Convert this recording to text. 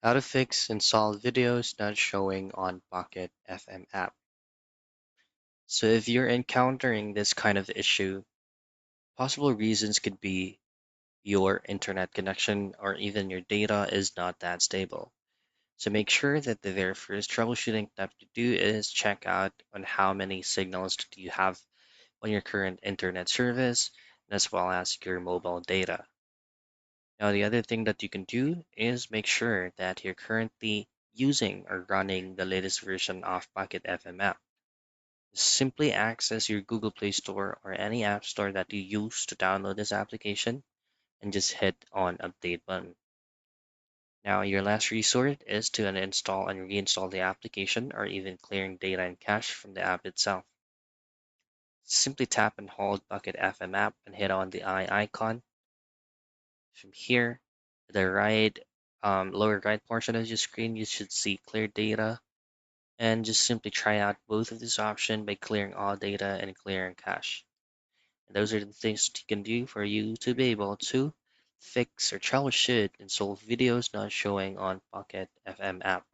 How to fix installed videos not showing on Pocket FM app. So if you're encountering this kind of issue, possible reasons could be your internet connection or even your data is not that stable. So make sure that the very first troubleshooting step to do is check out on how many signals do you have on your current internet service as well as your mobile data. Now, the other thing that you can do is make sure that you're currently using or running the latest version of Pocket FM app. Simply access your Google Play Store or any app store that you use to download this application and just hit on update button. Now, your last resort is to uninstall and reinstall the application or even clearing data and cache from the app itself. Simply tap and hold Pocket FM app and hit on the eye icon. From here, the lower right portion of your screen, you should see clear data and just simply try out both of these options by clearing all data and clearing cache. And those are the things that you can do for you to be able to fix or troubleshoot and solve videos not showing on Pocket FM app.